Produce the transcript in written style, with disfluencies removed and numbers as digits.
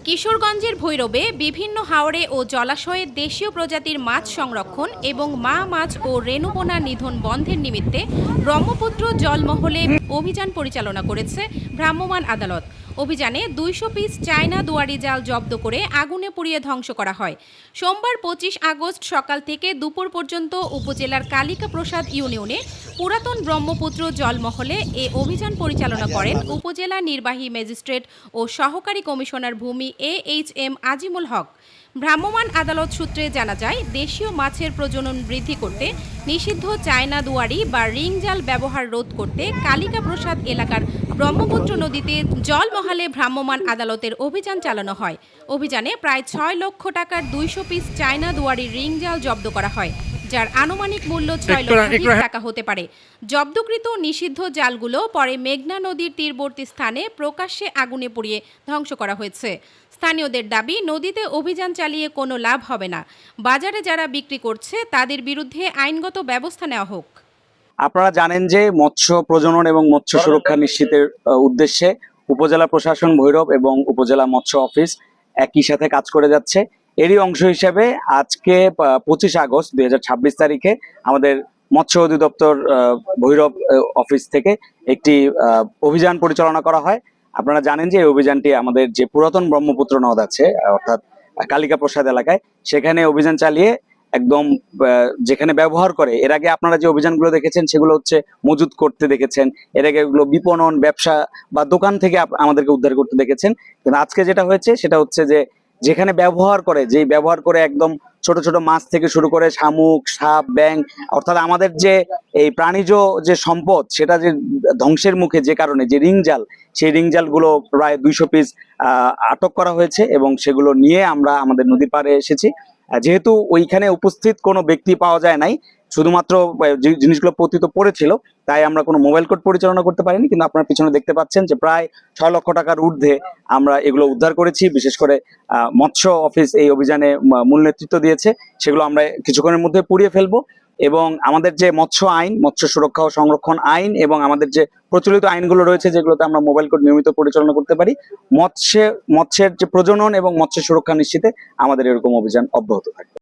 কিশোরগঞ্জের ভৈরবে বিভিন্ন হাওরে ও জলাশয়ে দেশীয় প্রজাতির মাছ সংরক্ষণ এবং মা মাছ ও রেণুপোনা নিধন বন্ধের নিমিত্তে ব্রহ্মপুত্র জলমহলে অভিযান পরিচালনা করেছে ভ্রাম্যমাণ আদালত। অভিযানে 200 পিস চায়না দুয়ারি জাল জব্দ করে আগুনে পুড়িয়ে ধ্বংস করা হয়। সোমবার 25 আগস্ট সকাল থেকে দুপুর পর্যন্ত উপজেলার কালিকা প্রসাদ ইউনিয়নে পুরাতন ব্রহ্মপুত্র জলমহলে এ অভিযান পরিচালনা করেন উপজেলা নির্বাহী ম্যাজিস্ট্রেট ও সহকারী কমিশনার ভূমি AHM আজিমুল হক। ভ্রাম্যমাণ আদালত সূত্রে জানা যায়, দেশীয় মাছের প্রজনন বৃদ্ধি করতে নিষিদ্ধ চায়না দুয়ারি বা রিং জাল ব্যবহার রোধ করতে কালিকা প্রসাদ এলাকার ব্রহ্মপুত্র নদীতে জলমহলে ভ্রাম্যমাণ আদালতের অভিযান চালানো হয়। অভিযানে প্রায় 6 লক্ষ টাকার 200 পিস চায়না দুয়ারি রিং জাল জব্দ করা হয়, যার আনুমানিক মূল্য 6 লক্ষ টাকা হতে পারে। জব্দকৃত নিষিদ্ধ জালগুলো পরে মেঘনা নদীর তীরবর্তী স্থানে প্রকাশ্যে আগুনে পুড়িয়ে ধ্বংস করা হয়েছে। স্থানীয়দের দাবি, নদীতে অভিযান চালিয়ে কোনো লাভ হবে না। বাজারে যারা বিক্রি করছে তাদের বিরুদ্ধে আইনগত ব্যবস্থা নেওয়া হোক। আপনারা জানেন যে মৎস্য প্রজনন এবং মৎস্য সুরক্ষা নিশ্চিতের উদ্দেশ্যে উপজেলা প্রশাসন ভৈরব এবং উপজেলা মৎস্য অফিস একই সাথে কাজ করে যাচ্ছে। এরই অংশ হিসেবে আজকে 25 আগস্ট 2026 তারিখে আমাদের মৎস্য অধিদপ্তর ভৈরব অফিস থেকে একটি অভিযান পরিচালনা করা হয়। আপনারা জানেন যে এই অভিযানটি আমাদের যে পুরাতন ব্রহ্মপুত্র নদ আছে অর্থাৎ কালিকা প্রসাদ এলাকায়, সেখানে অভিযান চালিয়ে একদম যেখানে ব্যবহার করে, এর আগে আপনারা যে অভিযানগুলো দেখেছেন সেগুলো হচ্ছে মজুত করতে দেখেছেন, এর আগে এগুলো বিপণন ব্যবসা বা দোকান থেকে আমাদেরকে উদ্ধার করতে দেখেছেন। কিন্তু আজকে যেটা হয়েছে সেটা হচ্ছে যে যেখানে ব্যবহার করে, যেই ব্যবহার করে একদম ছোট ছোট মাছ থেকে শুরু করে শামুক, সাপ, ব্যাঙ, অর্থাৎ আমাদের যে এই প্রাণীজ যে সম্পদ সেটা যে ধ্বংসের মুখে, যে কারণে যে রিং জাল, সেই রিং জালগুলো প্রায় 200 পিস আটক করা হয়েছে এবং সেগুলো নিয়ে আমরা আমাদের নদীর পাড়ে এসেছি। যেহেতু ওইখানে উপস্থিত কোনো ব্যক্তি পাওয়া যায় নাই, শুধুমাত্র যে জিনিসগুলো পতিত পড়েছিল, তাই আমরা কোনো মোবাইল কোড পরিচালনা করতে পারিনি। কিন্তু আপনারা পিছনে দেখতে পাচ্ছেন যে প্রায় 6 লক্ষ টাকার ঊর্ধ্বে আমরা এগুলো উদ্ধার করেছি। বিশেষ করে মৎস্য অফিস এই অভিযানে মূল নেতৃত্ব দিয়েছে। সেগুলো আমরা কিছুক্ষণের মধ্যে পুড়িয়ে ফেলবো এবং আমাদের যে মৎস্য আইন, মৎস্য সুরক্ষা ও সংরক্ষণ আইন এবং আমাদের যে প্রচলিত আইনগুলো রয়েছে যেগুলোতে আমরা মোবাইল কোড নিয়মিত পরিচালনা করতে পারি, মৎস্যের যে প্রজনন এবং মৎস্য সুরক্ষা নিশ্চিতে আমাদের এরকম অভিযান অব্যাহত থাকবে।